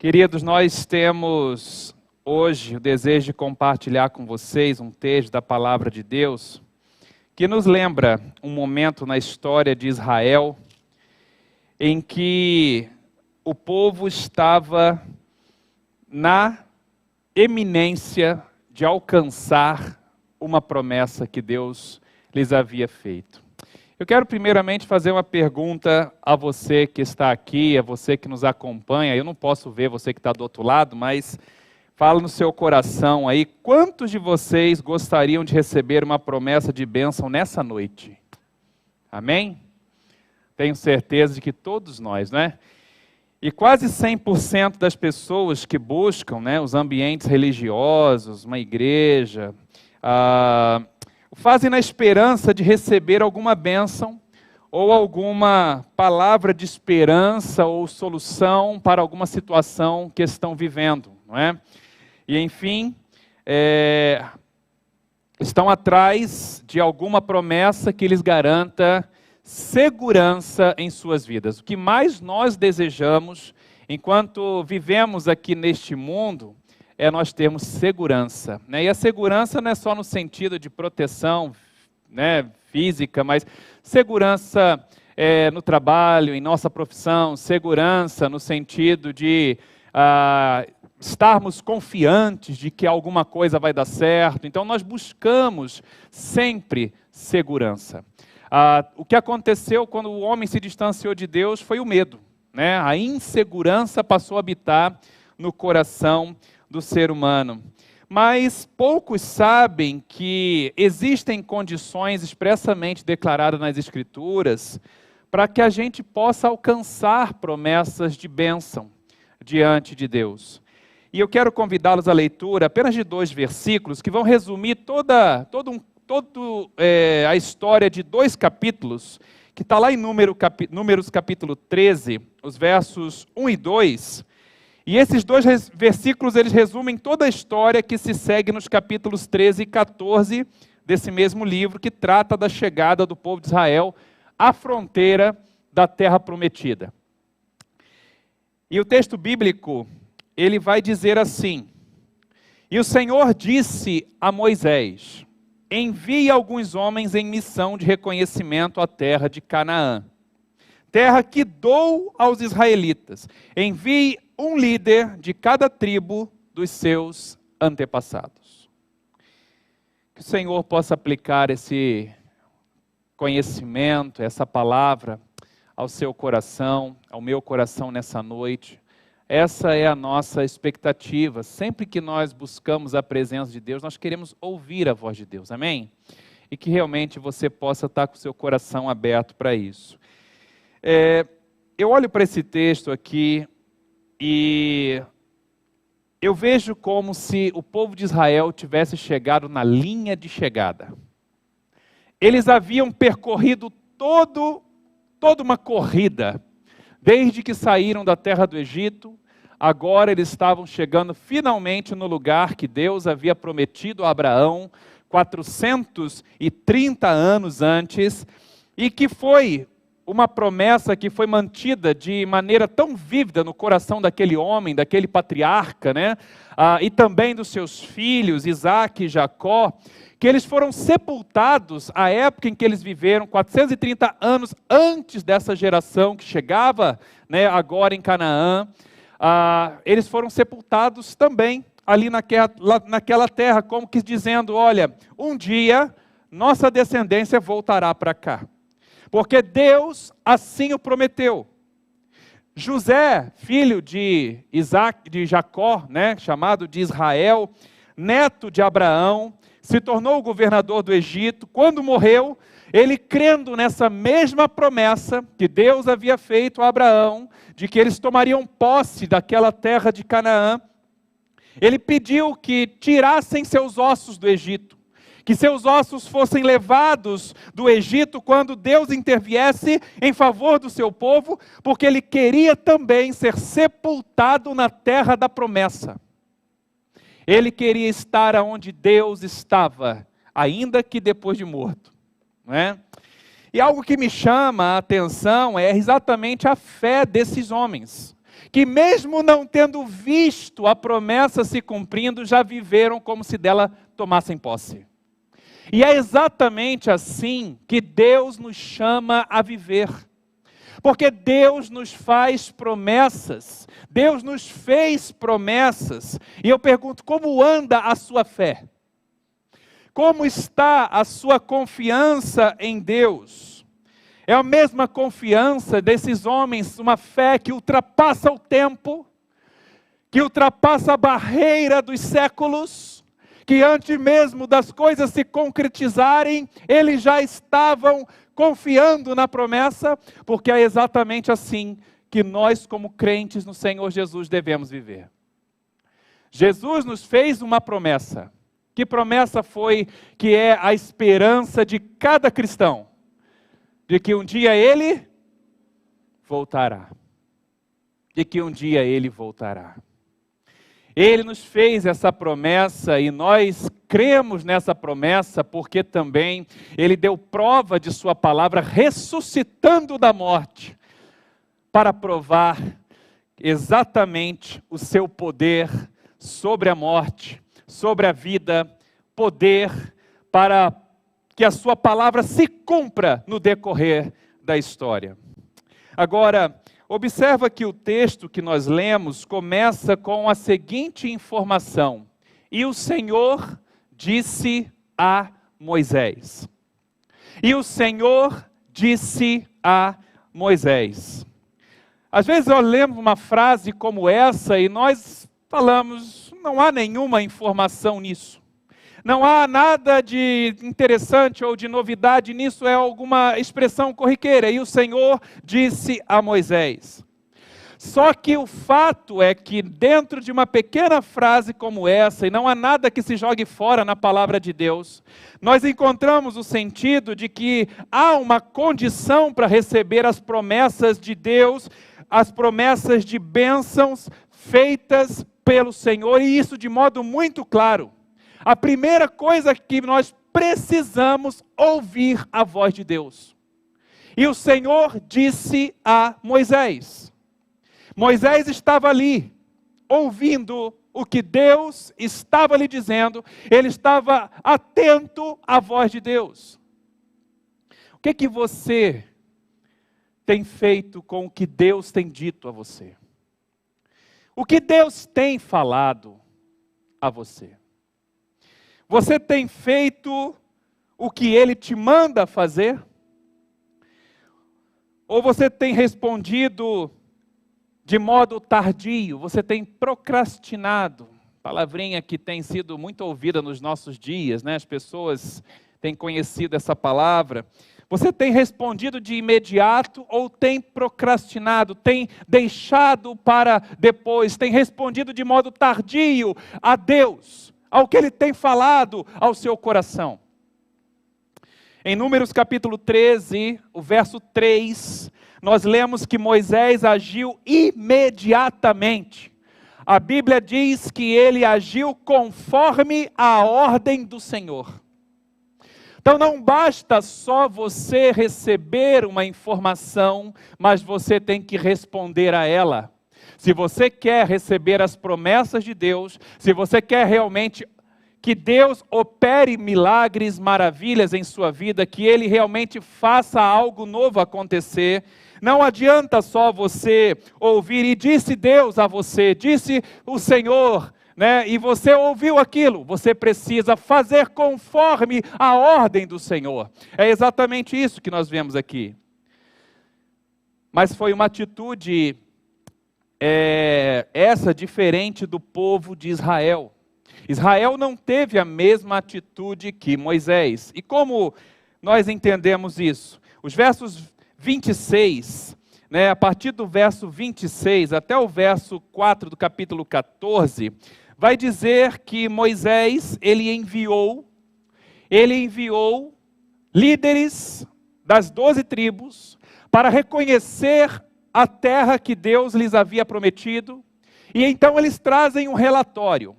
Queridos, nós temos hoje o desejo de compartilhar com vocês um texto da Palavra de Deus que nos lembra um momento na história de Israel em que o povo estava na eminência de alcançar uma promessa que Deus lhes havia feito. Eu quero primeiramente fazer uma pergunta a você que está aqui, a você que nos acompanha. Eu não posso ver você que está do outro lado, mas fala no seu coração aí, quantos de vocês gostariam de receber uma promessa de bênção nessa noite? Amém? Tenho certeza de que todos nós, né? E quase 100% das pessoas que buscam, né, os ambientes religiosos, uma igreja, fazem na esperança de receber alguma bênção ou alguma palavra de esperança ou solução para alguma situação que estão vivendo, não é? E enfim, estão atrás de alguma promessa que lhes garanta segurança em suas vidas. O que mais nós desejamos, enquanto vivemos aqui neste mundo, é nós termos segurança, né? E a segurança não é só no sentido de proteção, né, física, mas segurança no trabalho, em nossa profissão, segurança no sentido de estarmos confiantes de que alguma coisa vai dar certo. Então nós buscamos sempre segurança. O que aconteceu quando o homem se distanciou de Deus foi o medo, né? A insegurança passou a habitar no coração do ser humano. Mas poucos sabem que existem condições expressamente declaradas nas Escrituras para que a gente possa alcançar promessas de bênção diante de Deus. E eu quero convidá-los à leitura apenas de 2 versículos que vão resumir toda a história de 2 capítulos, que está lá em Números capítulo 13, os versos 1 e 2. E esses 2 versículos, eles resumem toda a história que se segue nos capítulos 13 e 14 desse mesmo livro, que trata da chegada do povo de Israel à fronteira da terra prometida. E o texto bíblico, ele vai dizer assim: E o Senhor disse a Moisés: Envie alguns homens em missão de reconhecimento à terra de Canaã, terra que dou aos israelitas. Envie um líder de cada tribo dos seus antepassados. Que o Senhor possa aplicar esse conhecimento, essa palavra ao seu coração, ao meu coração nessa noite. Essa é a nossa expectativa. Sempre que nós buscamos a presença de Deus, nós queremos ouvir a voz de Deus, amém? E que realmente você possa estar com o seu coração aberto para isso. Eu olho para esse texto aqui e eu vejo como se o povo de Israel tivesse chegado na linha de chegada. Eles haviam percorrido toda uma corrida, desde que saíram da terra do Egito. Agora eles estavam chegando finalmente no lugar que Deus havia prometido a Abraão 430 anos antes, e que foi uma promessa que foi mantida de maneira tão vívida no coração daquele homem, daquele patriarca, né? E também dos seus filhos, Isaac e Jacó, que eles foram sepultados à época em que eles viveram, 430 anos antes dessa geração que chegava, né, agora em Canaã. Eles foram sepultados também ali naquela terra, como que dizendo: olha, um dia nossa descendência voltará para cá, porque Deus assim o prometeu. José, filho de Isaac, de Jacó, né, chamado de Israel, neto de Abraão, se tornou o governador do Egito. Quando morreu, ele, crendo nessa mesma promessa que Deus havia feito a Abraão, de que eles tomariam posse daquela terra de Canaã, ele pediu que tirassem seus ossos do Egito, que seus ossos fossem levados do Egito quando Deus interviesse em favor do seu povo, porque ele queria também ser sepultado na terra da promessa. Ele queria estar onde Deus estava, ainda que depois de morto, não é? E algo que me chama a atenção é exatamente a fé desses homens, que mesmo não tendo visto a promessa se cumprindo, já viveram como se dela tomassem posse. E é exatamente assim que Deus nos chama a viver. Porque Deus nos faz promessas, Deus nos fez promessas. E eu pergunto, como anda a sua fé? Como está a sua confiança em Deus? É a mesma confiança desses homens, uma fé que ultrapassa o tempo, que ultrapassa a barreira dos séculos, que antes mesmo das coisas se concretizarem, eles já estavam confiando na promessa, porque é exatamente assim que nós, como crentes no Senhor Jesus, devemos viver. Jesus nos fez uma promessa. Que promessa foi que é a esperança de cada cristão? De que um dia Ele voltará. De que um dia Ele voltará. Ele nos fez essa promessa e nós cremos nessa promessa porque também Ele deu prova de sua palavra ressuscitando da morte para provar exatamente o seu poder sobre a morte, sobre a vida, poder para que a sua palavra se cumpra no decorrer da história. Agora, observa que o texto que nós lemos começa com a seguinte informação: e o Senhor disse a Moisés. E o Senhor disse a Moisés. Às vezes nós lemos uma frase como essa e nós falamos, não há nenhuma informação nisso. Não há nada de interessante ou de novidade nisso, é alguma expressão corriqueira. E o Senhor disse a Moisés. Só que o fato é que dentro de uma pequena frase como essa, e não há nada que se jogue fora na palavra de Deus, nós encontramos o sentido de que há uma condição para receber as promessas de Deus, as promessas de bênçãos feitas pelo Senhor, e isso de modo muito claro. A primeira coisa que nós precisamos ouvir a voz de Deus. E o Senhor disse a Moisés. Moisés estava ali, ouvindo o que Deus estava lhe dizendo, ele estava atento à voz de Deus. O que você tem feito com o que Deus tem dito a você? O que Deus tem falado a você? Você tem feito o que Ele te manda fazer? Ou você tem respondido de modo tardio? Você tem procrastinado? Palavrinha que tem sido muito ouvida nos nossos dias, né? As pessoas têm conhecido essa palavra. Você tem respondido de imediato ou tem procrastinado, tem deixado para depois, tem respondido de modo tardio a Deus, ao que Ele tem falado ao seu coração? Em Números capítulo 13, o verso 3, nós lemos que Moisés agiu imediatamente. A Bíblia diz que ele agiu conforme a ordem do Senhor. Então não basta só você receber uma informação, mas você tem que responder a ela. Se você quer receber as promessas de Deus, se você quer realmente que Deus opere milagres, maravilhas em sua vida, que Ele realmente faça algo novo acontecer, não adianta só você ouvir, e disse Deus a você, disse o Senhor, né? E você ouviu aquilo, você precisa fazer conforme a ordem do Senhor. É exatamente isso que nós vemos aqui. Mas foi uma atitude essa diferente do povo de Israel. Israel não teve a mesma atitude que Moisés. E como nós entendemos isso? Os versos 26, né, a partir do verso 26 até o verso 4 do capítulo 14, vai dizer que Moisés, ele enviou líderes das 12 tribos para reconhecer a terra que Deus lhes havia prometido, e então eles trazem um relatório.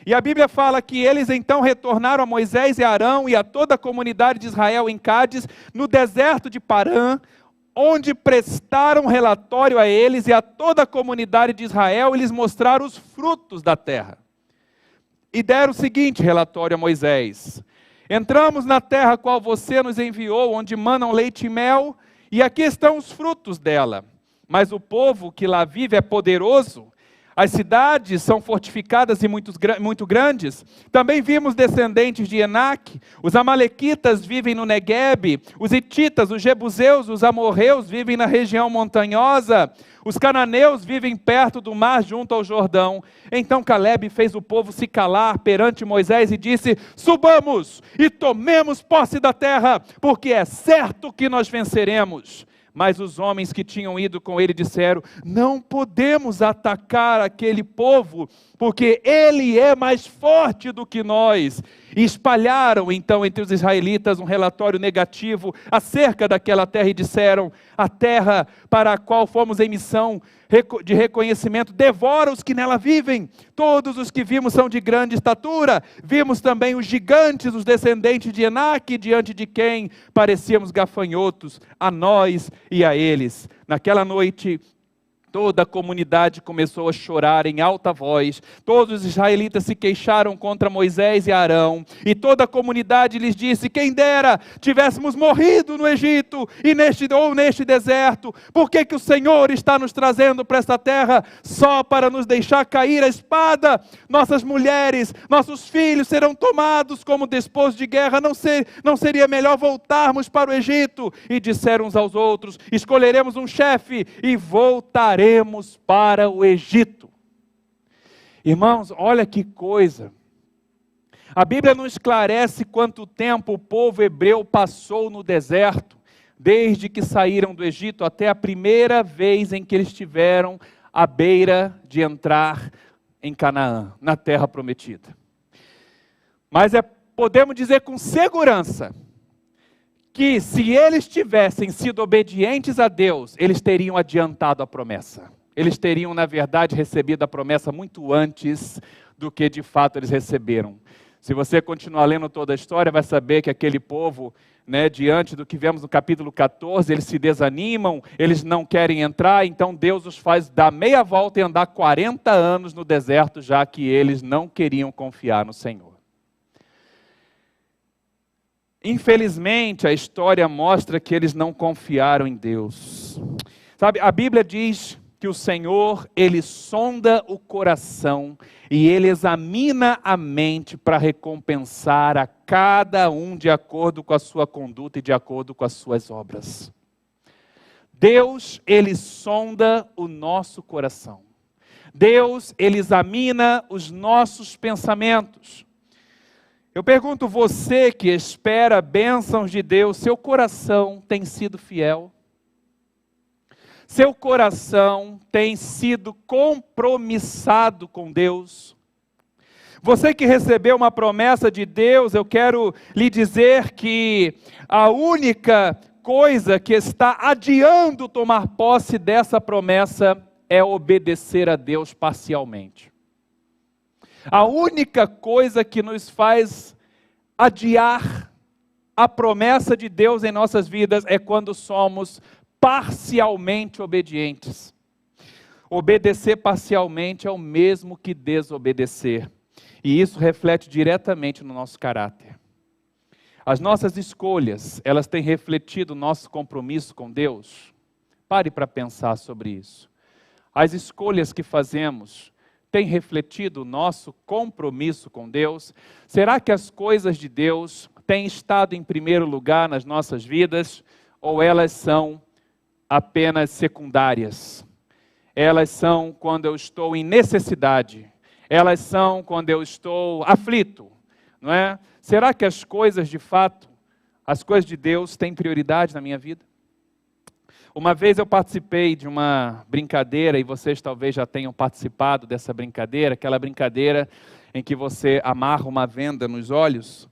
E a Bíblia fala que eles então retornaram a Moisés e Arão e a toda a comunidade de Israel em Cádiz, no deserto de Parã, onde prestaram relatório a eles e a toda a comunidade de Israel, e lhes mostraram os frutos da terra. E deram o seguinte relatório a Moisés: entramos na terra a qual você nos enviou, onde manam leite e mel, e aqui estão os frutos dela. Mas o povo que lá vive é poderoso, as cidades são fortificadas e muito grandes. Também vimos descendentes de Enaque, os amalequitas vivem no Neguebe, os hititas, os jebuseus, os amorreus vivem na região montanhosa, os cananeus vivem perto do mar junto ao Jordão. Então Calebe fez o povo se calar perante Moisés e disse: subamos e tomemos posse da terra, porque é certo que nós venceremos. Mas os homens que tinham ido com ele disseram: não podemos atacar aquele povo, porque ele é mais forte do que nós. E espalharam então entre os israelitas um relatório negativo acerca daquela terra e disseram: a terra para a qual fomos em missão de reconhecimento devora os que nela vivem. Todos os que vimos são de grande estatura. Vimos também os gigantes, os descendentes de Enaque, diante de quem parecíamos gafanhotos, a nós e a eles. Naquela noite, toda a comunidade começou a chorar em alta voz. Todos os israelitas se queixaram contra Moisés e Arão. E toda a comunidade lhes disse: quem dera tivéssemos morrido no Egito ou neste deserto. Por que o Senhor está nos trazendo para esta terra só para nos deixar cair a espada? Nossas mulheres, nossos filhos serão tomados como despojo de guerra. Não seria melhor voltarmos para o Egito? E disseram uns aos outros: escolheremos um chefe e voltaremos para o Egito. Irmãos, olha que coisa. A Bíblia não esclarece quanto tempo o povo hebreu passou no deserto, desde que saíram do Egito até a primeira vez em que eles estiveram à beira de entrar em Canaã, na terra prometida. Mas podemos dizer com segurança que se eles tivessem sido obedientes a Deus, eles teriam adiantado a promessa. Eles teriam, na verdade, recebido a promessa muito antes do que de fato eles receberam. Se você continuar lendo toda a história, vai saber que aquele povo, diante do que vemos no capítulo 14, eles se desanimam, eles não querem entrar, então Deus os faz dar meia volta e andar 40 anos no deserto, já que eles não queriam confiar no Senhor. Infelizmente, a história mostra que eles não confiaram em Deus. Sabe, a Bíblia diz que o Senhor, Ele sonda o coração e Ele examina a mente para recompensar a cada um de acordo com a sua conduta e de acordo com as suas obras. Deus, Ele sonda o nosso coração. Deus, Ele examina os nossos pensamentos. Eu pergunto, você que espera bênçãos de Deus, seu coração tem sido fiel? Seu coração tem sido compromissado com Deus? Você que recebeu uma promessa de Deus, eu quero lhe dizer que a única coisa que está adiando tomar posse dessa promessa é obedecer a Deus parcialmente. A única coisa que nos faz adiar a promessa de Deus em nossas vidas é quando somos parcialmente obedientes. Obedecer parcialmente é o mesmo que desobedecer. E isso reflete diretamente no nosso caráter. As nossas escolhas, elas têm refletido o nosso compromisso com Deus? Pare para pensar sobre isso. As escolhas que fazemos têm refletido o nosso compromisso com Deus? Será que as coisas de Deus têm estado em primeiro lugar nas nossas vidas? Ou elas são apenas secundárias? Elas são quando eu estou em necessidade. Elas são quando eu estou aflito, não é? Será que as coisas de fato, as coisas de Deus têm prioridade na minha vida? Uma vez eu participei de uma brincadeira, e vocês talvez já tenham participado dessa brincadeira, aquela brincadeira em que você amarra uma venda nos olhos,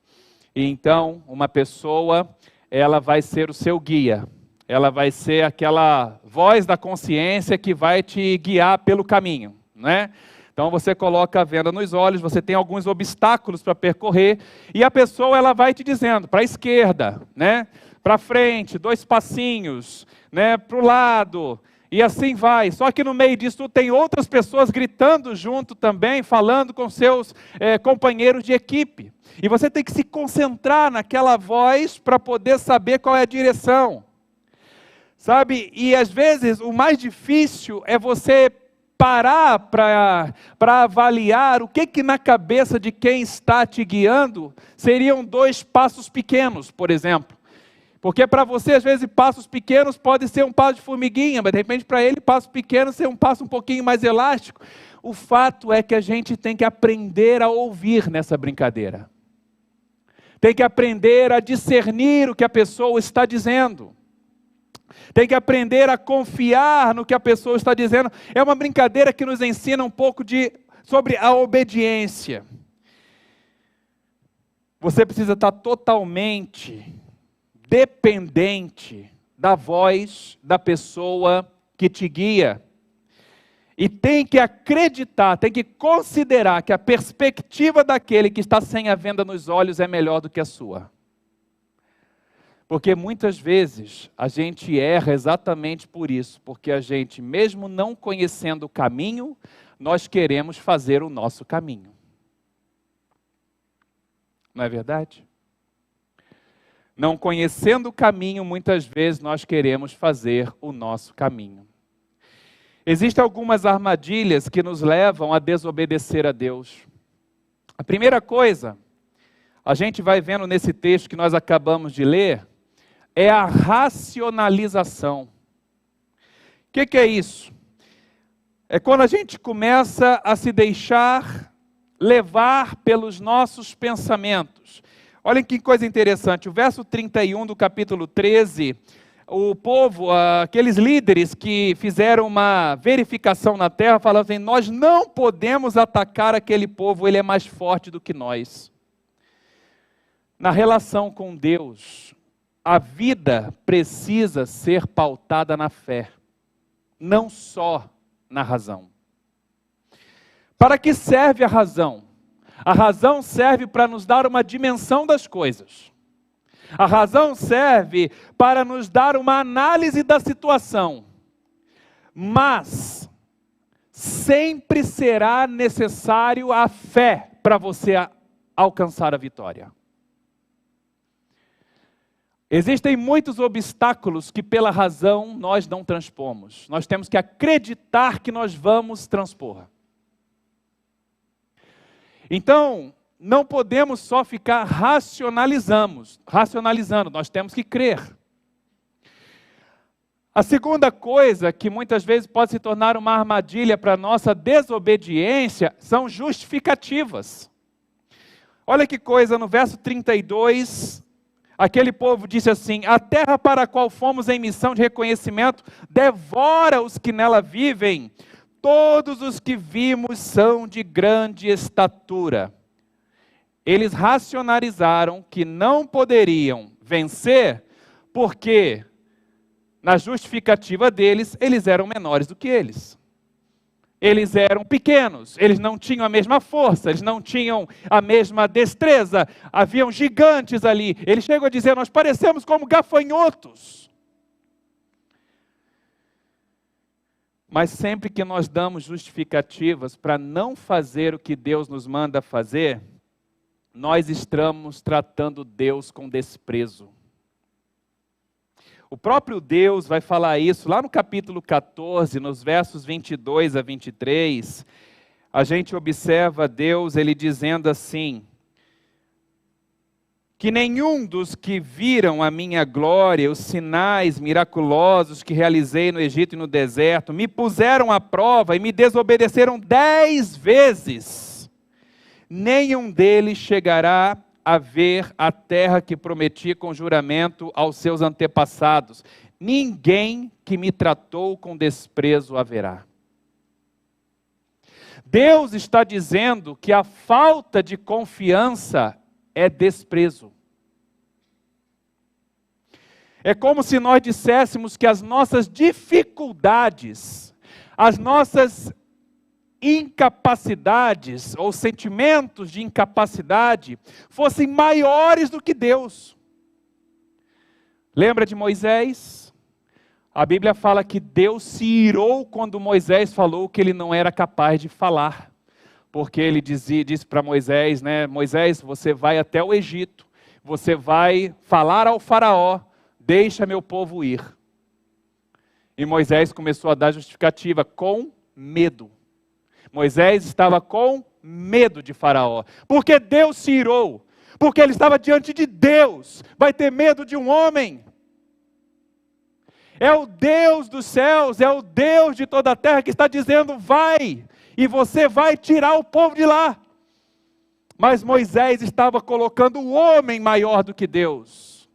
e então uma pessoa, ela vai ser o seu guia, ela vai ser aquela voz da consciência que vai te guiar pelo caminho, não é? Então você coloca a venda nos olhos, você tem alguns obstáculos para percorrer, e a pessoa ela vai te dizendo, para a esquerda, né? para frente, 2 passinhos, né, para o lado, e assim vai. Só que no meio disso tudo tem outras pessoas gritando junto também, falando com seus companheiros de equipe. E você tem que se concentrar naquela voz para poder saber qual é a direção. Sabe? E às vezes o mais difícil é você parar para avaliar o que na cabeça de quem está te guiando seriam 2 passos pequenos, por exemplo. Porque para você, às vezes, passos pequenos pode ser um passo de formiguinha, mas de repente para ele, passos pequenos ser um passo um pouquinho mais elástico. O fato é que a gente tem que aprender a ouvir nessa brincadeira. Tem que aprender a discernir o que a pessoa está dizendo. Tem que aprender a confiar no que a pessoa está dizendo. É uma brincadeira que nos ensina um pouco sobre a obediência. Você precisa estar totalmente dependente da voz da pessoa que te guia. E tem que acreditar, tem que considerar que a perspectiva daquele que está sem a venda nos olhos é melhor do que a sua. Porque muitas vezes a gente erra exatamente por isso, porque a gente, mesmo não conhecendo o caminho, nós queremos fazer o nosso caminho. Não é verdade? Não conhecendo o caminho, muitas vezes nós queremos fazer o nosso caminho. Existem algumas armadilhas que nos levam a desobedecer a Deus. A primeira coisa, a gente vai vendo nesse texto que nós acabamos de ler, é a racionalização. O que é isso? É quando a gente começa a se deixar levar pelos nossos pensamentos. Olhem que coisa interessante, o verso 31 do capítulo 13, o povo, aqueles líderes que fizeram uma verificação na terra, falavam assim, nós não podemos atacar aquele povo, ele é mais forte do que nós. Na relação com Deus, a vida precisa ser pautada na fé, não só na razão. Para que serve a razão? A razão serve para nos dar uma dimensão das coisas. A razão serve para nos dar uma análise da situação. Mas sempre será necessário a fé para você alcançar a vitória. Existem muitos obstáculos que pela razão nós não transpomos. Nós temos que acreditar que nós vamos transpor. Então, não podemos só ficar racionalizando, nós temos que crer. A segunda coisa que muitas vezes pode se tornar uma armadilha para a nossa desobediência são justificativas. Olha que coisa, no verso 32, aquele povo disse assim, a terra para a qual fomos em missão de reconhecimento, devora os que nela vivem, todos os que vimos são de grande estatura. Eles racionalizaram que não poderiam vencer, porque na justificativa deles, eles eram menores do que eles. Eles eram pequenos, eles não tinham a mesma força, eles não tinham a mesma destreza, haviam gigantes ali. Eles chegam a dizer, nós parecemos como gafanhotos. Mas sempre que nós damos justificativas para não fazer o que Deus nos manda fazer, nós estamos tratando Deus com desprezo. O próprio Deus vai falar isso lá no capítulo 14, nos versos 22 a 23. A gente observa Deus, ele dizendo assim, que nenhum dos que viram a minha glória, os sinais miraculosos que realizei no Egito e no deserto, me puseram à prova e me desobedeceram 10 vezes. Nenhum deles chegará a ver a terra que prometi com juramento aos seus antepassados. Ninguém que me tratou com desprezo haverá. Deus está dizendo que a falta de confiança é desprezo. É como se nós disséssemos que as nossas dificuldades, as nossas incapacidades ou sentimentos de incapacidade fossem maiores do que Deus. Lembra de Moisés? A Bíblia fala que Deus se irou quando Moisés falou que ele não era capaz de falar. Porque ele disse para Moisés, né? Moisés, você vai até o Egito, você vai falar ao faraó, deixa meu povo ir. E Moisés começou a dar justificativa com medo. Moisés estava com medo de faraó, porque Deus se irou, porque ele estava diante de Deus. Vai ter medo de um homem? É o Deus dos céus, é o Deus de toda a terra que está dizendo, vai, e você vai tirar o povo de lá. Mas Moisés estava colocando o homem maior do que Deus.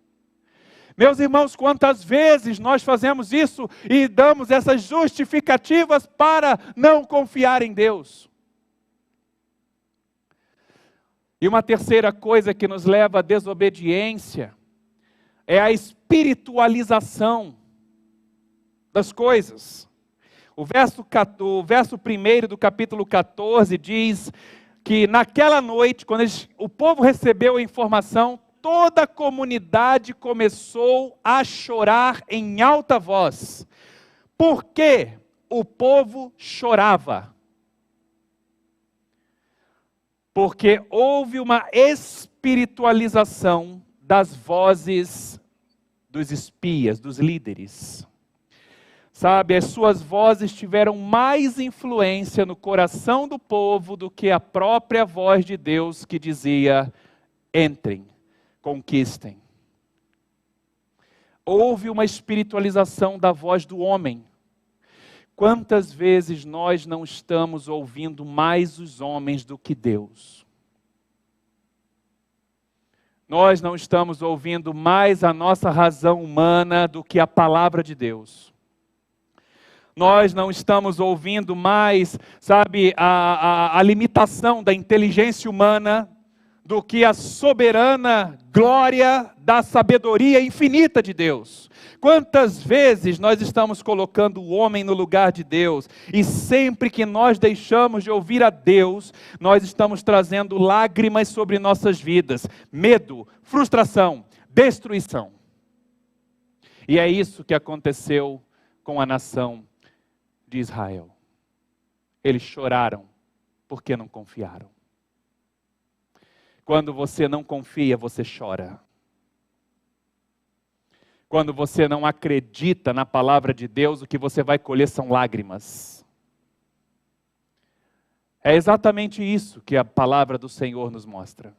Meus irmãos, quantas vezes nós fazemos isso e damos essas justificativas para não confiar em Deus? E uma terceira coisa que nos leva à desobediência é a espiritualização das coisas. O verso 1 do capítulo 14 diz que naquela noite, quando o povo recebeu a informação, toda a comunidade começou a chorar em alta voz. Por que o povo chorava? Porque houve uma espiritualização das vozes dos espias, dos líderes. Sabe, as suas vozes tiveram mais influência no coração do povo do que a própria voz de Deus que dizia, entrem, conquistem. Houve uma espiritualização da voz do homem. Quantas vezes nós não estamos ouvindo mais os homens do que Deus? Nós não estamos ouvindo mais a nossa razão humana do que a palavra de Deus. Nós não estamos ouvindo mais, sabe, a limitação da inteligência humana do que a soberana glória da sabedoria infinita de Deus. Quantas vezes nós estamos colocando o homem no lugar de Deus, e sempre que nós deixamos de ouvir a Deus, nós estamos trazendo lágrimas sobre nossas vidas, medo, frustração, destruição. E é isso que aconteceu com a nação de Israel. Eles choraram porque não confiaram. Quando você não confia, você chora. Quando você não acredita na palavra de Deus, o que você vai colher são lágrimas. É exatamente isso que a palavra do Senhor nos mostra.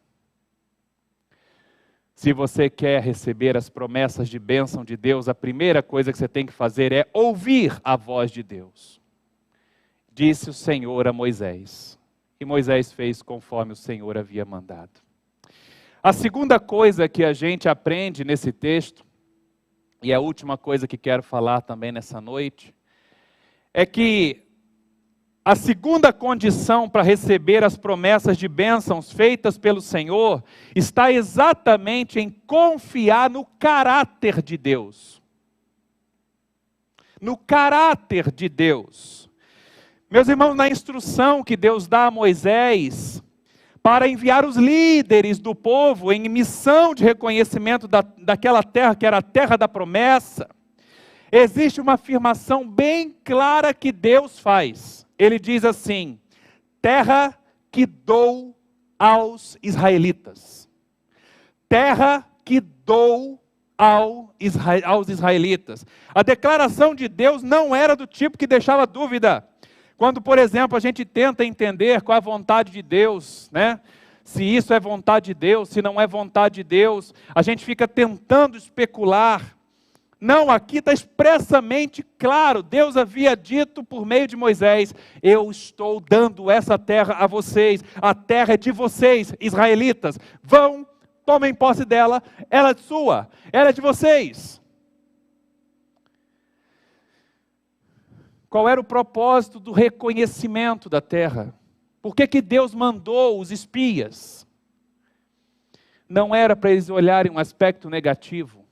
Se você quer receber as promessas de bênção de Deus, a primeira coisa que você tem que fazer é ouvir a voz de Deus. Disse o Senhor a Moisés. E Moisés fez conforme o Senhor havia mandado. A segunda coisa que a gente aprende nesse texto, e a última coisa que quero falar também nessa noite, é que a segunda condição para receber as promessas de bênçãos feitas pelo Senhor está exatamente em confiar no caráter de Deus. No caráter de Deus. Meus irmãos, na instrução que Deus dá a Moisés para enviar os líderes do povo em missão de reconhecimento daquela terra que era a terra da promessa, existe uma afirmação bem clara que Deus faz. Ele diz assim, terra que dou aos israelitas. Terra que dou aos israelitas. A declaração de Deus não era do tipo que deixava dúvida. Quando, por exemplo, a gente tenta entender qual é a vontade de Deus, né? Se isso é vontade de Deus, se não é vontade de Deus, a gente fica tentando especular. Não, aqui está expressamente claro, Deus havia dito por meio de Moisés, eu estou dando essa terra a vocês, a terra é de vocês, israelitas, vão, tomem posse dela, ela é sua, ela é de vocês. Qual era o propósito do reconhecimento da terra? Por que Deus mandou os espias? Não era para eles olharem um aspecto negativo.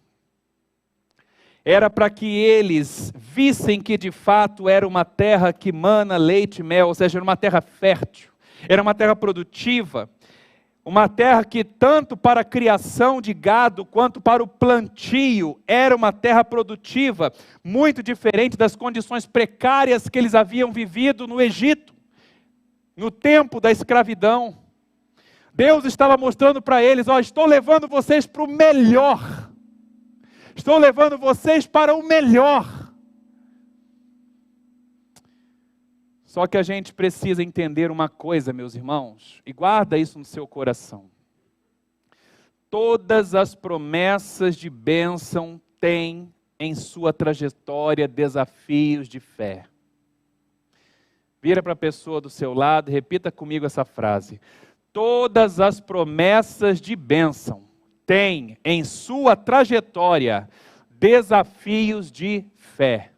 Era para que eles vissem que de fato era uma terra que mana leite e mel, ou seja, era uma terra fértil, era uma terra produtiva. Uma terra que tanto para a criação de gado quanto para o plantio era uma terra produtiva, muito diferente das condições precárias que eles haviam vivido no Egito, no tempo da escravidão. Deus estava mostrando para eles: ó, estou levando vocês para o melhor, estou levando vocês para o melhor. Só que a gente precisa entender uma coisa, meus irmãos, e guarda isso no seu coração. Todas as promessas de bênção têm em sua trajetória desafios de fé. Vira para a pessoa do seu lado e repita comigo essa frase. Todas as promessas de bênção têm em sua trajetória desafios de fé.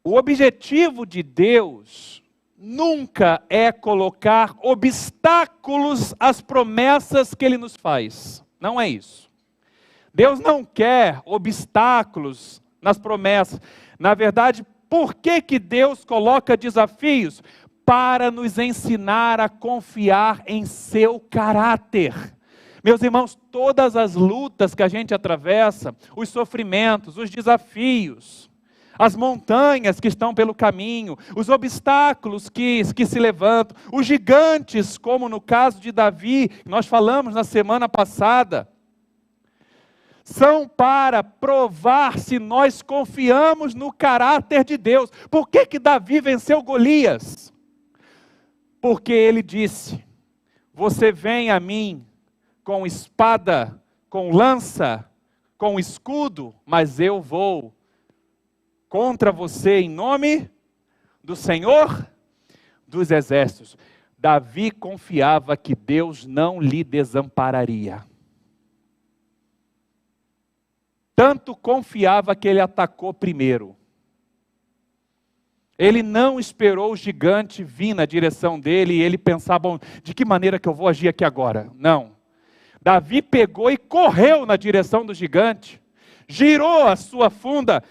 O objetivo de Deus nunca é colocar obstáculos às promessas que Ele nos faz. Não é isso. Deus não quer obstáculos nas promessas. Na verdade, por que Deus coloca desafios? Para nos ensinar a confiar em seu caráter. Meus irmãos, todas as lutas que a gente atravessa, os sofrimentos, os desafios, as montanhas que estão pelo caminho, os obstáculos que se levantam, os gigantes, como no caso de Davi, nós falamos na semana passada, são para provar se nós confiamos no caráter de Deus. Por que Davi venceu Golias? Porque ele disse: você vem a mim com espada, com lança, com escudo, mas eu vou contra você em nome do Senhor dos Exércitos. Davi confiava que Deus não lhe desampararia. Tanto confiava que ele atacou primeiro. Ele não esperou o gigante vir na direção dele e ele pensar: bom, de que maneira que eu vou agir aqui agora? Não. Davi pegou e correu na direção do gigante, girou a sua funda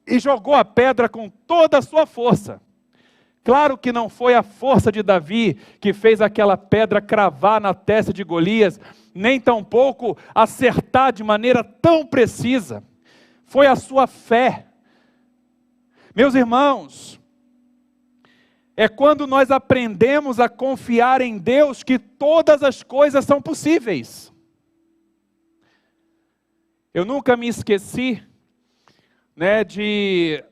e jogou a pedra com toda a sua força. Claro que não foi a força de Davi que fez aquela pedra cravar na testa de Golias, nem tampouco acertar de maneira tão precisa. Foi a sua fé. Meus irmãos, é quando nós aprendemos a confiar em Deus que todas as coisas são possíveis. Eu nunca me esqueci de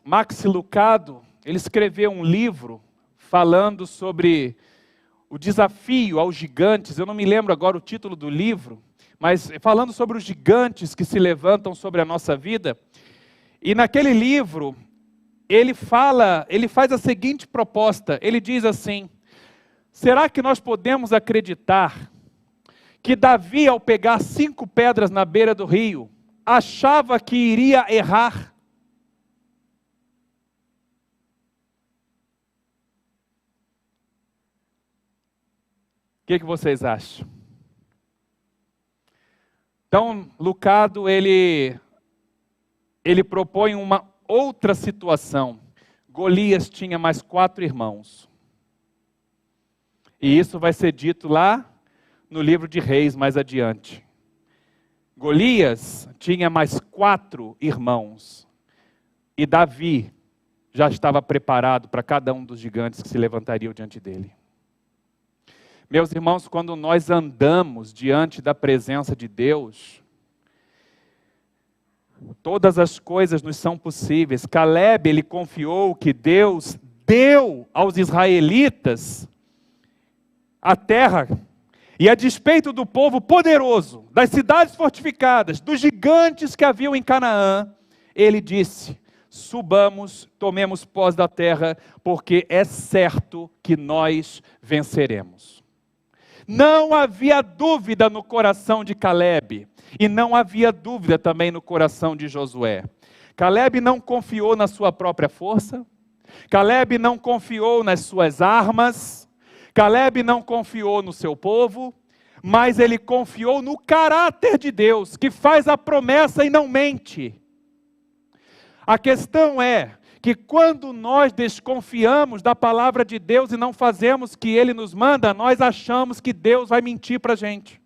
Max Lucado. Ele escreveu um livro falando sobre o desafio aos gigantes. Eu não me lembro agora o título do livro, mas falando sobre os gigantes que se levantam sobre a nossa vida. E naquele livro, ele faz a seguinte proposta. Ele diz assim: será que nós podemos acreditar que Davi, ao pegar 5 pedras na beira do rio, achava que iria errar? O que vocês acham? Então, Lucado, ele propõe uma outra situação. Golias tinha mais 4 irmãos. E isso vai ser dito lá no livro de Reis, mais adiante. Golias tinha mais 4 irmãos. E Davi já estava preparado para cada um dos gigantes que se levantariam diante dele. Meus irmãos, quando nós andamos diante da presença de Deus, todas as coisas nos são possíveis. Caleb, ele confiou que Deus deu aos israelitas a terra. E a despeito do povo poderoso, das cidades fortificadas, dos gigantes que haviam em Canaã, ele disse: subamos, tomemos posse da terra, porque é certo que nós venceremos. Não havia dúvida no coração de Caleb, e não havia dúvida também no coração de Josué. Caleb não confiou na sua própria força, Caleb não confiou nas suas armas, Caleb não confiou no seu povo, mas ele confiou no caráter de Deus, que faz a promessa e não mente. A questão é que quando nós desconfiamos da palavra de Deus e não fazemos o que Ele nos manda, nós achamos que Deus vai mentir para a gente.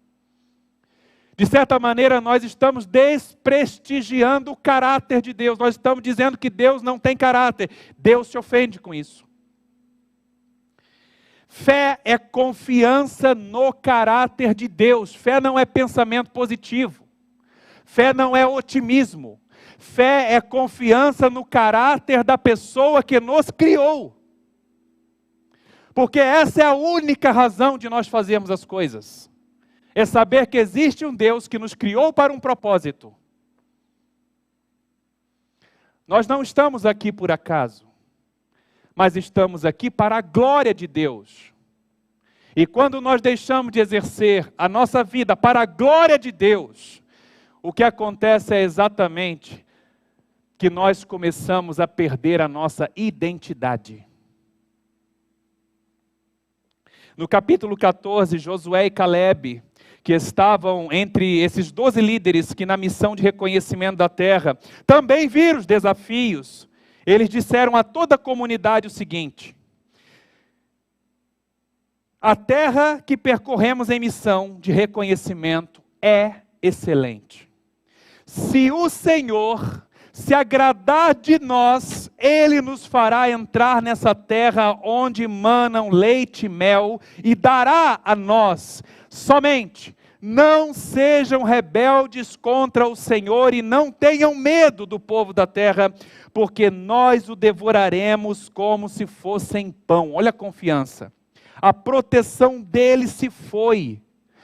De certa maneira, nós estamos desprestigiando o caráter de Deus. Nós estamos dizendo que Deus não tem caráter. Deus se ofende com isso. Fé é confiança no caráter de Deus. Fé não é pensamento positivo. Fé não é otimismo. Fé é confiança no caráter da pessoa que nos criou. Porque essa é a única razão de nós fazermos as coisas. É saber que existe um Deus que nos criou para um propósito. Nós não estamos aqui por acaso, mas estamos aqui para a glória de Deus. E quando nós deixamos de exercer a nossa vida para a glória de Deus, o que acontece é exatamente que nós começamos a perder a nossa identidade. No capítulo 14, Josué e Calebe, que estavam entre esses 12 líderes que na missão de reconhecimento da terra, também viram os desafios. Eles disseram a toda a comunidade o seguinte: a terra que percorremos em missão de reconhecimento é excelente. Se o Senhor se agradar de nós, Ele nos fará entrar nessa terra onde manam leite e mel e dará a nós. Somente não sejam rebeldes contra o Senhor e não tenham medo do povo da terra, porque nós o devoraremos como se fossem pão. Olha a confiança. A proteção dele se foi,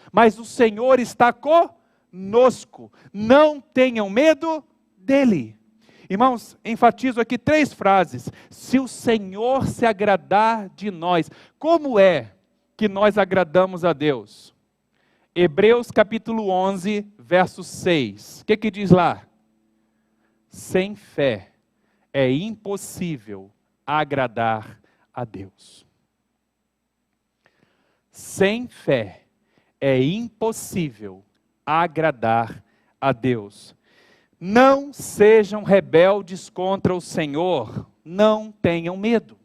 mas o Senhor está conosco. Não tenham medo dele. Irmãos, enfatizo aqui 3 frases. Se o Senhor se agradar de nós. Como é que nós agradamos a Deus? Hebreus capítulo 11, verso 6. O que diz lá? Sem fé é impossível agradar a Deus. Sem fé é impossível agradar a Deus. Não sejam rebeldes contra o Senhor, não tenham medo.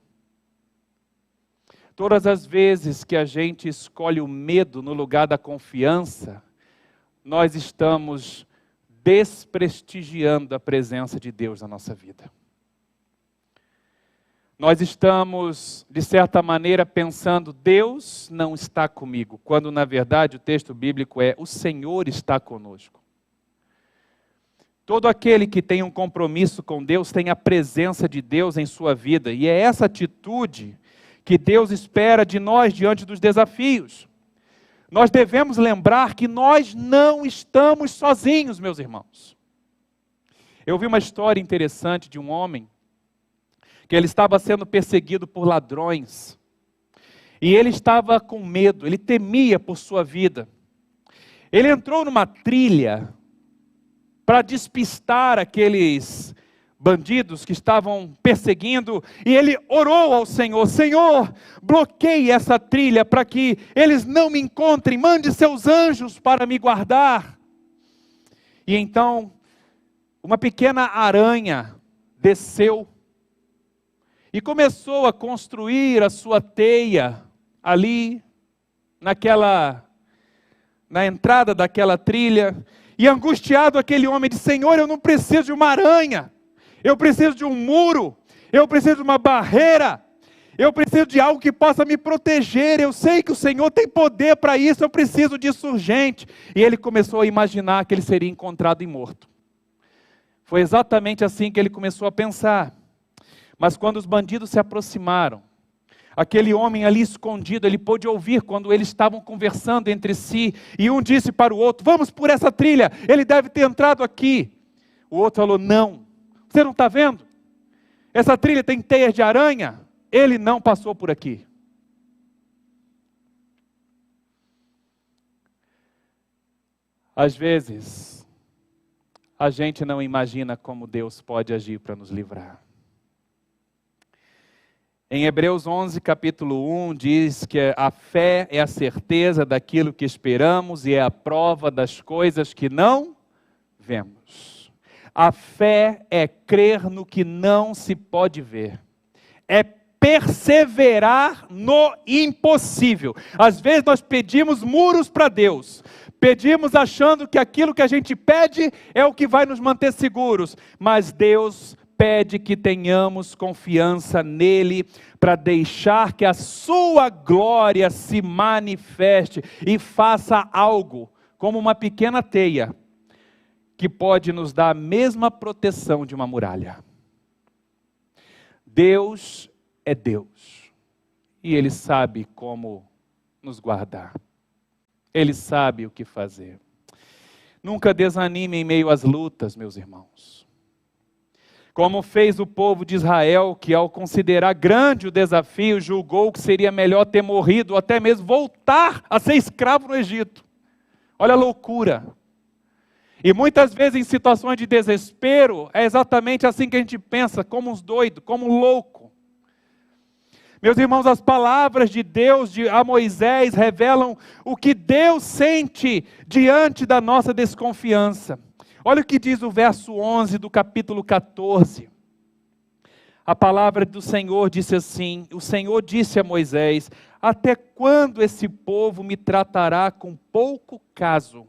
Todas as vezes que a gente escolhe o medo no lugar da confiança, nós estamos desprestigiando a presença de Deus na nossa vida. Nós estamos, de certa maneira, pensando, Deus não está comigo, quando na verdade o texto bíblico é, o Senhor está conosco. Todo aquele que tem um compromisso com Deus tem a presença de Deus em sua vida. E é essa atitude que Deus espera de nós diante dos desafios. Nós devemos lembrar que nós não estamos sozinhos, meus irmãos. Eu vi uma história interessante de um homem que ele estava sendo perseguido por ladrões. E ele estava com medo, ele temia por sua vida. Ele entrou numa trilha para despistar aqueles bandidos que estavam perseguindo, e ele orou ao Senhor: Senhor, bloqueie essa trilha para que eles não me encontrem, mande seus anjos para me guardar. E então, uma pequena aranha desceu e começou a construir a sua teia ali, na entrada daquela trilha. E angustiado aquele homem disse: Senhor, eu não preciso de uma aranha, eu preciso de um muro, eu preciso de uma barreira, eu preciso de algo que possa me proteger, eu sei que o Senhor tem poder para isso, eu preciso disso urgente. E ele começou a imaginar que ele seria encontrado e morto. Foi exatamente assim que ele começou a pensar. Mas quando os bandidos se aproximaram, aquele homem ali escondido, ele pôde ouvir quando eles estavam conversando entre si, e um disse para o outro: vamos por essa trilha, ele deve ter entrado aqui. O outro falou: não, você não está vendo? Essa trilha tem teias de aranha, ele não passou por aqui. Às vezes, a gente não imagina como Deus pode agir para nos livrar. Em Hebreus 11, capítulo 1, diz que a fé é a certeza daquilo que esperamos e é a prova das coisas que não vemos. A fé é crer no que não se pode ver. É perseverar no impossível. Às vezes nós pedimos muros para Deus. Pedimos achando que aquilo que a gente pede é o que vai nos manter seguros. Mas Deus pede que tenhamos confiança nele para deixar que a sua glória se manifeste e faça algo, como uma pequena teia, que pode nos dar a mesma proteção de uma muralha. Deus é Deus, e Ele sabe como nos guardar. Ele sabe o que fazer. Nunca desanime em meio às lutas, meus irmãos. Como fez o povo de Israel, que ao considerar grande o desafio, julgou que seria melhor ter morrido, ou até mesmo voltar a ser escravo no Egito. Olha a loucura. E muitas vezes em situações de desespero, é exatamente assim que a gente pensa, como uns doidos, como um louco. Meus irmãos, as palavras de Deus a Moisés revelam o que Deus sente diante da nossa desconfiança. Olha o que diz o verso 11 do capítulo 14. A palavra do Senhor disse assim, o Senhor disse a Moisés: até quando esse povo me tratará com pouco caso?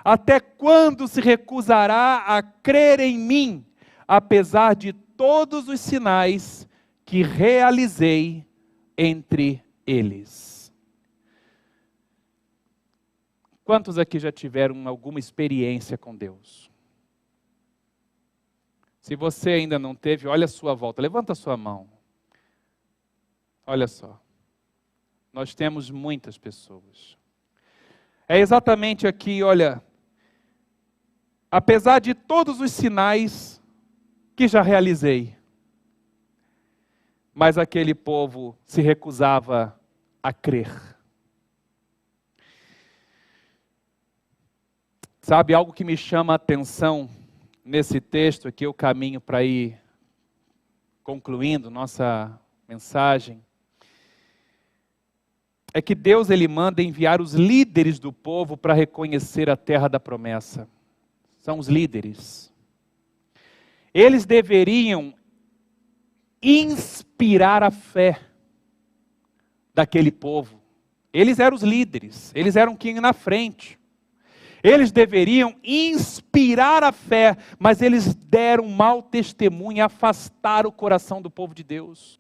Até quando se recusará a crer em mim, apesar de todos os sinais que realizei entre eles? Quantos aqui já tiveram alguma experiência com Deus? Se você ainda não teve, olha a sua volta, levanta a sua mão. Olha só, nós temos muitas pessoas. É exatamente aqui, olha, apesar de todos os sinais que já realizei, mas aquele povo se recusava a crer. Sabe, algo que me chama a atenção nesse texto aqui, eu caminho para ir concluindo nossa mensagem, é que Deus ele manda enviar os líderes do povo para reconhecer a terra da promessa. São os líderes. Eles deveriam inspirar a fé daquele povo. Eles eram os líderes, eles eram quem na frente. Eles deveriam inspirar a fé, mas eles deram mau testemunho e afastaram o coração do povo de Deus.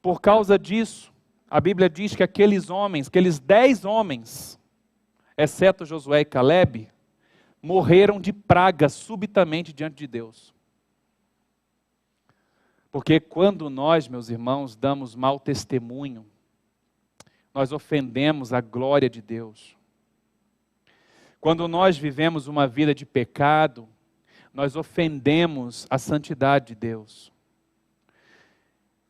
Por causa disso, a Bíblia diz que aqueles homens, aqueles 10 homens, exceto Josué e Calebe, morreram de praga subitamente diante de Deus. Porque quando nós, meus irmãos, damos mau testemunho, nós ofendemos a glória de Deus. Quando nós vivemos uma vida de pecado, nós ofendemos a santidade de Deus.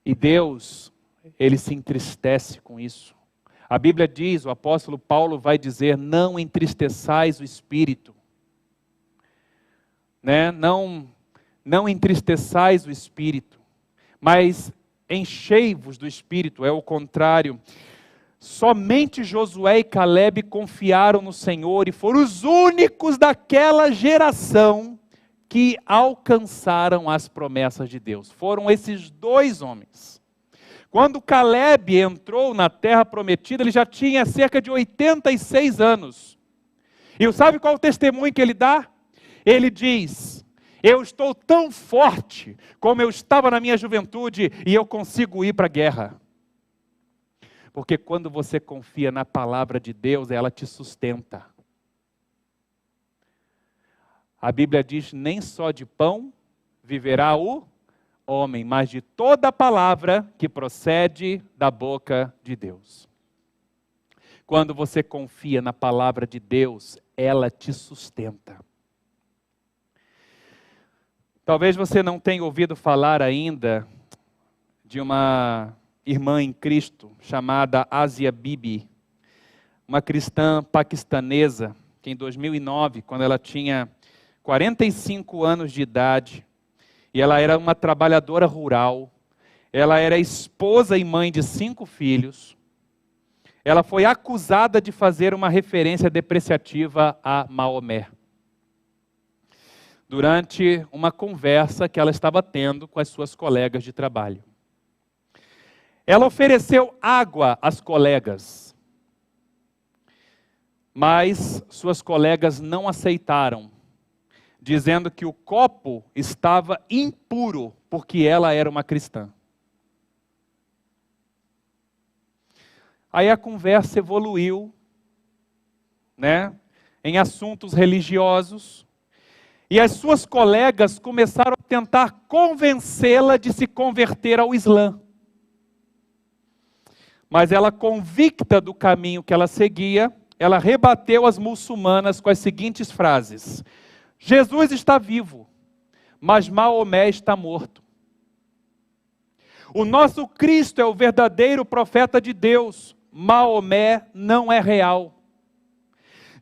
E Deus, Ele se entristece com isso. A Bíblia diz, o apóstolo Paulo vai dizer, não entristeçais o Espírito. Não entristeçais o Espírito, mas enchei-vos do Espírito, é o contrário. Somente Josué e Calebe confiaram no Senhor e foram os únicos daquela geração que alcançaram as promessas de Deus. Foram esses 2 homens. Quando Calebe entrou na terra prometida, ele já tinha cerca de 86 anos. E sabe qual é o testemunho que ele dá? Ele diz: eu estou tão forte como eu estava na minha juventude e eu consigo ir para a guerra. Porque quando você confia na palavra de Deus, ela te sustenta. A Bíblia diz, nem só de pão viverá o homem, mas de toda a palavra que procede da boca de Deus. Quando você confia na palavra de Deus, ela te sustenta. Talvez você não tenha ouvido falar ainda de uma irmã em Cristo, chamada Asia Bibi, uma cristã paquistanesa, que em 2009, quando ela tinha 45 anos de idade, e ela era uma trabalhadora rural, ela era esposa e mãe de 5 filhos, ela foi acusada de fazer uma referência depreciativa a Maomé. durante uma conversa que ela estava tendo com as suas colegas de trabalho. Ela ofereceu água às colegas, mas suas colegas não aceitaram, dizendo que o copo estava impuro, porque ela era uma cristã. Aí a conversa evoluiu, em assuntos religiosos, e as suas colegas começaram a tentar convencê-la de se converter ao Islã. Mas ela, convicta do caminho que ela seguia, ela rebateu as muçulmanas com as seguintes frases: Jesus está vivo, mas Maomé está morto. O nosso Cristo é o verdadeiro profeta de Deus, Maomé não é real.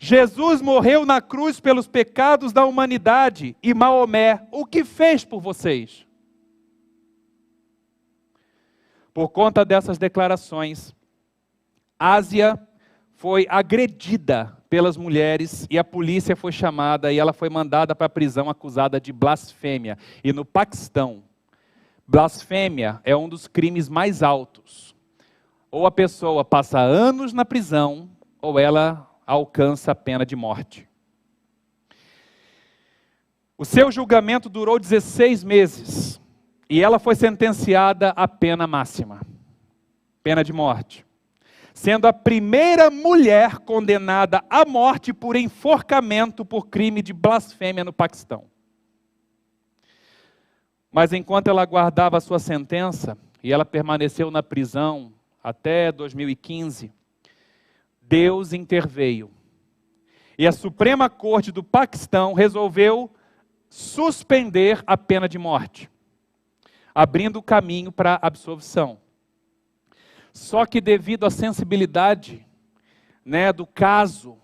Jesus morreu na cruz pelos pecados da humanidade, e Maomé, o que fez por vocês? Por conta dessas declarações, Ásia foi agredida pelas mulheres e a polícia foi chamada e ela foi mandada para a prisão acusada de blasfêmia. E no Paquistão, blasfêmia é um dos crimes mais altos. Ou a pessoa passa anos na prisão, ou ela alcança a pena de morte. O seu julgamento durou 16 meses e ela foi sentenciada à pena máxima, pena de morte, sendo a primeira mulher condenada à morte por enforcamento por crime de blasfêmia no Paquistão. Mas enquanto ela aguardava a sua sentença, e ela permaneceu na prisão até 2015, Deus interveio. E a Suprema Corte do Paquistão resolveu suspender a pena de morte, abrindo o caminho para a absolvição. Só que devido à sensibilidade do caso,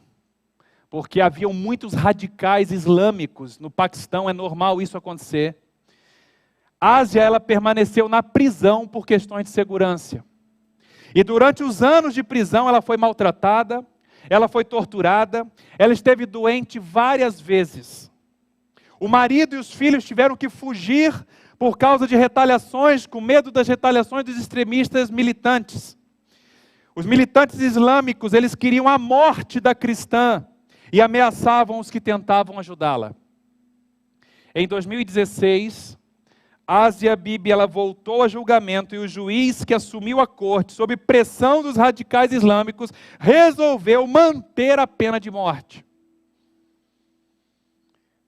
porque haviam muitos radicais islâmicos no Paquistão, é normal isso acontecer, Ásia ela permaneceu na prisão por questões de segurança. E durante os anos de prisão ela foi maltratada, ela foi torturada, ela esteve doente várias vezes. O marido e os filhos tiveram que fugir por causa de retaliações, com medo das retaliações dos extremistas militantes. Os militantes islâmicos, eles queriam a morte da cristã e ameaçavam os que tentavam ajudá-la. Em 2016, Asia Bibi ela voltou a julgamento e o juiz que assumiu a corte, sob pressão dos radicais islâmicos, resolveu manter a pena de morte.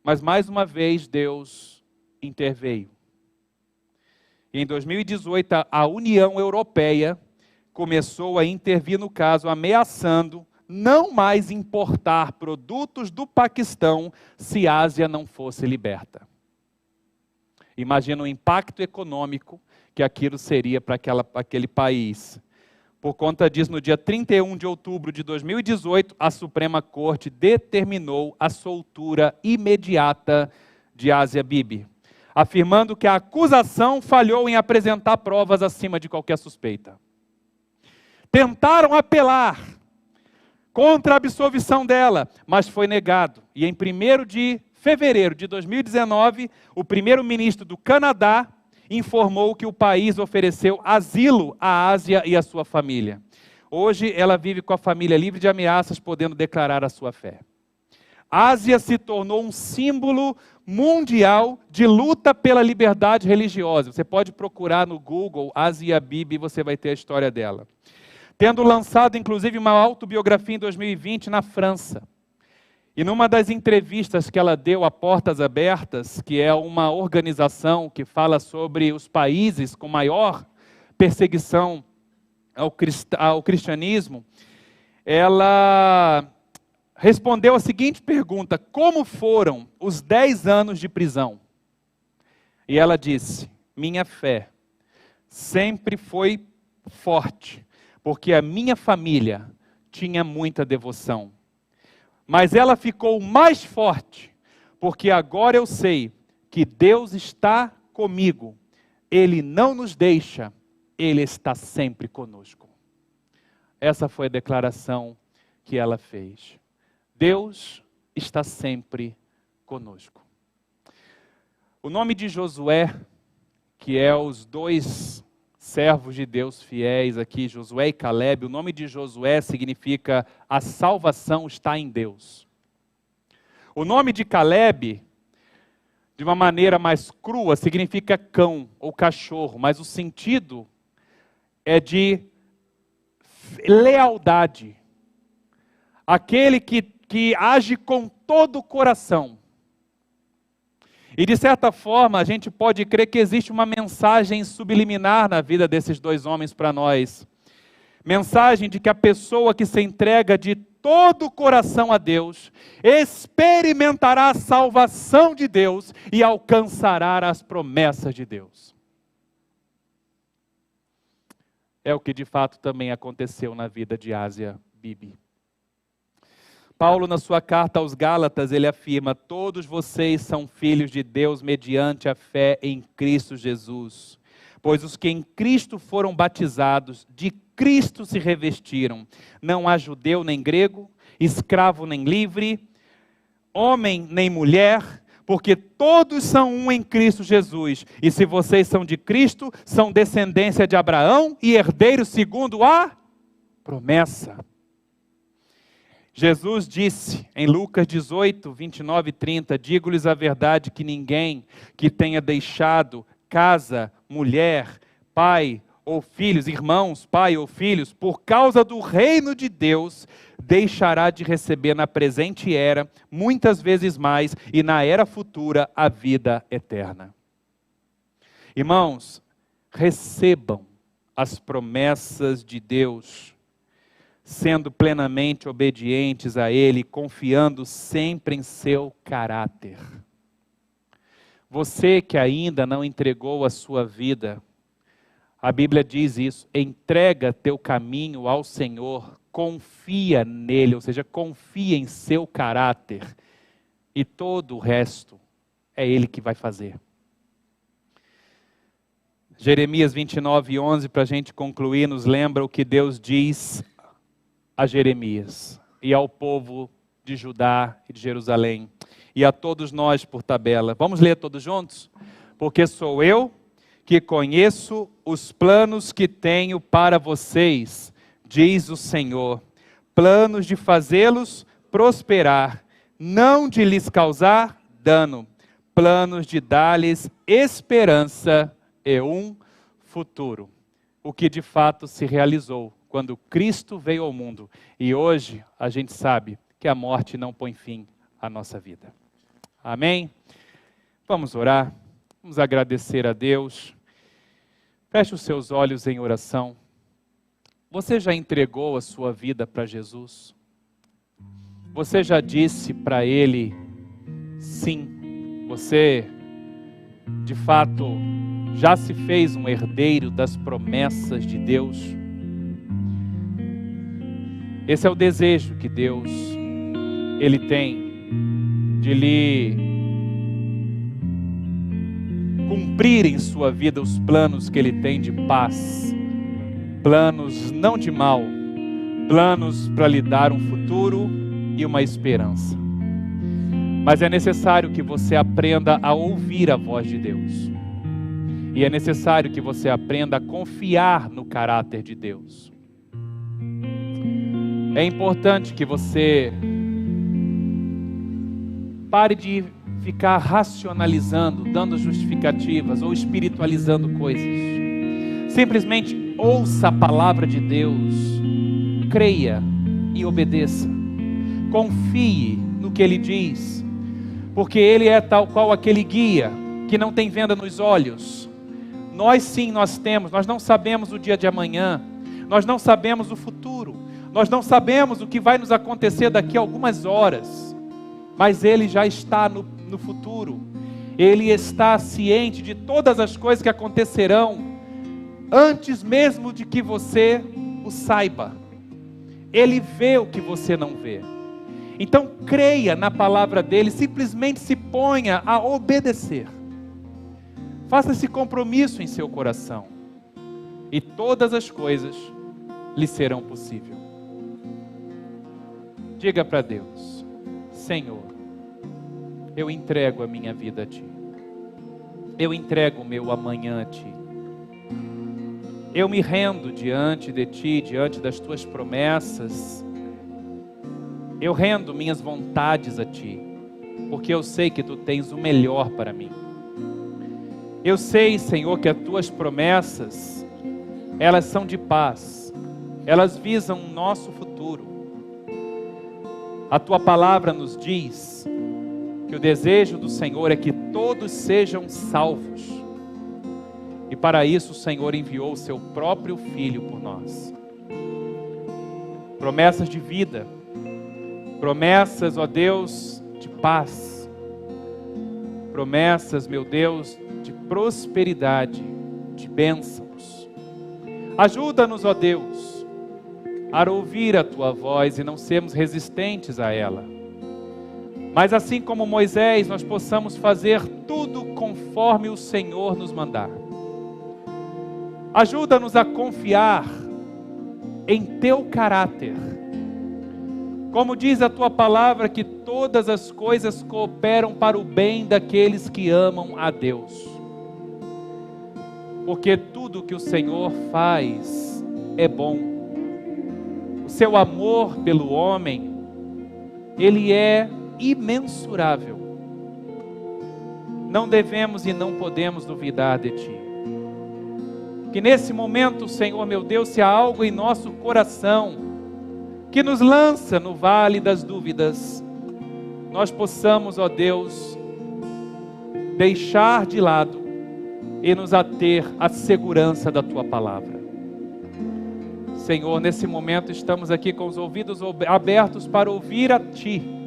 Mas mais uma vez Deus interveio. Em 2018, a União Europeia começou a intervir no caso, ameaçando não mais importar produtos do Paquistão se Ásia não fosse liberta. Imagina o impacto econômico que aquilo seria para aquele país. Por conta disso, no dia 31 de outubro de 2018, a Suprema Corte determinou a soltura imediata de Asia Bibi, afirmando que a acusação falhou em apresentar provas acima de qualquer suspeita. Tentaram apelar contra a absolvição dela, mas foi negado. E em 1º de fevereiro de 2019, o primeiro-ministro do Canadá informou que o país ofereceu asilo à Ásia e à sua família. Hoje ela vive com a família livre de ameaças, podendo declarar a sua fé. Ásia se tornou um símbolo mundial de luta pela liberdade religiosa. Você pode procurar no Google Asia Bibi e você vai ter a história dela. Tendo lançado inclusive uma autobiografia em 2020 na França. E numa das entrevistas que ela deu a Portas Abertas, que é uma organização que fala sobre os países com maior perseguição ao cristianismo, ela respondeu a seguinte pergunta: como foram os 10 anos de prisão? E ela disse: minha fé sempre foi forte, porque a minha família tinha muita devoção. Mas ela ficou mais forte, porque agora eu sei que Deus está comigo. Ele não nos deixa, Ele está sempre conosco. Essa foi a declaração que ela fez. Deus está sempre conosco. O nome de Josué, que é os dois servos de Deus fiéis aqui, Josué e Calebe, o nome de Josué significa a salvação está em Deus. O nome de Calebe, de uma maneira mais crua, significa cão ou cachorro, mas o sentido é de lealdade. Aquele que age com todo o coração. E de certa forma, a gente pode crer que existe uma mensagem subliminar na vida desses dois homens para nós. Mensagem de que a pessoa que se entrega de todo o coração a Deus, experimentará a salvação de Deus e alcançará as promessas de Deus. É o que de fato também aconteceu na vida de Asia Bibi. Paulo, na sua carta aos Gálatas, ele afirma: todos vocês são filhos de Deus mediante a fé em Cristo Jesus. Pois os que em Cristo foram batizados, de Cristo se revestiram. Não há judeu nem grego, escravo nem livre, homem nem mulher, porque todos são um em Cristo Jesus. E se vocês são de Cristo, são descendência de Abraão e herdeiros segundo a promessa. Jesus disse em Lucas 18, 29 e 30, digo-lhes a verdade que ninguém que tenha deixado casa, mulher, pai ou filhos, irmãos, pai ou filhos, por causa do reino de Deus, deixará de receber na presente era, muitas vezes mais, e na era futura, a vida eterna. Irmãos, recebam as promessas de Deus, sendo plenamente obedientes a Ele, confiando sempre em seu caráter. Você que ainda não entregou a sua vida, a Bíblia diz isso: entrega teu caminho ao Senhor, confia nele, ou seja, confia em seu caráter, e todo o resto é Ele que vai fazer. Jeremias 29, 11, para a gente concluir, nos lembra o que Deus diz a Jeremias e ao povo de Judá e de Jerusalém, e a todos nós por tabela. Vamos ler todos juntos? Porque sou eu que conheço os planos que tenho para vocês, diz o Senhor, planos de fazê-los prosperar, não de lhes causar dano, planos de dar-lhes esperança e um futuro. O que de fato se realizou quando Cristo veio ao mundo. E hoje a gente sabe que a morte não põe fim à nossa vida. Amém? Vamos orar, vamos agradecer a Deus. Feche os seus olhos em oração. Você já entregou a sua vida para Jesus? Você já disse para Ele sim? Você, de fato, já se fez um herdeiro das promessas de Deus? Esse é o desejo que Deus, Ele tem de lhe cumprir em sua vida os planos que Ele tem de paz, planos não de mal, planos para lhe dar um futuro e uma esperança. Mas é necessário que você aprenda a ouvir a voz de Deus. E é necessário que você aprenda a confiar no caráter de Deus. É importante que você pare de ficar racionalizando, dando justificativas ou espiritualizando coisas. Simplesmente ouça a palavra de Deus, creia e obedeça. Confie no que Ele diz, porque Ele é tal qual aquele guia que não tem venda nos olhos. Nós sim, nós temos, nós não sabemos o dia de amanhã, nós não sabemos o futuro, nós não sabemos o que vai nos acontecer daqui a algumas horas, mas Ele já está no futuro, Ele está ciente de todas as coisas que acontecerão, antes mesmo de que você o saiba. Ele vê o que você não vê. Então creia na palavra dEle, simplesmente se ponha a obedecer. Faça esse compromisso em seu coração, e todas as coisas lhe serão possíveis. Diga para Deus: Senhor, eu entrego a minha vida a Ti. eu entrego o meu amanhã a Ti. Eu me rendo diante de Ti, diante das Tuas promessas. Eu rendo minhas vontades a Ti, porque eu sei que Tu tens o melhor para mim. Eu sei, Senhor, que as Tuas promessas, elas são de paz, elas visam o nosso futuro. A Tua palavra nos diz que o desejo do Senhor é que todos sejam salvos. E para isso o Senhor enviou o Seu próprio Filho por nós. Promessas de vida, promessas, ó Deus, de paz. Promessas, meu Deus, de prosperidade, de bênçãos. Ajuda-nos, ó Deus, a ouvir a Tua voz e não sermos resistentes a ela. Mas assim como Moisés, nós possamos fazer tudo conforme o Senhor nos mandar. Ajuda-nos a confiar em Teu caráter. Como diz a Tua palavra, que todas as coisas cooperam para o bem daqueles que amam a Deus. Porque tudo que o Senhor faz é bom. O Seu amor pelo homem, Ele é imensurável. Não devemos e não podemos duvidar de Ti. Que nesse momento, Senhor meu Deus, se há algo em nosso coração que nos lança no vale das dúvidas, nós possamos, ó Deus, deixar de lado e nos ater à segurança da Tua palavra. Senhor, nesse momento estamos aqui com os ouvidos abertos para ouvir a Ti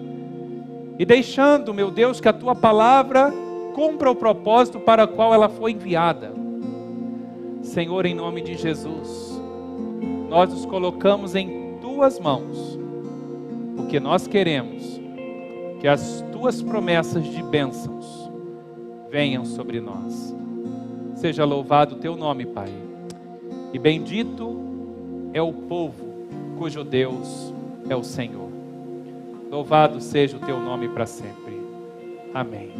e deixando, meu Deus, que a Tua palavra cumpra o propósito para o qual ela foi enviada. Senhor, em nome de Jesus, nós nos colocamos em Tuas mãos, porque nós queremos que as Tuas promessas de bênçãos venham sobre nós. Seja louvado o Teu nome, Pai, e bendito é o povo cujo Deus é o Senhor. Louvado seja o Teu nome para sempre. Amém.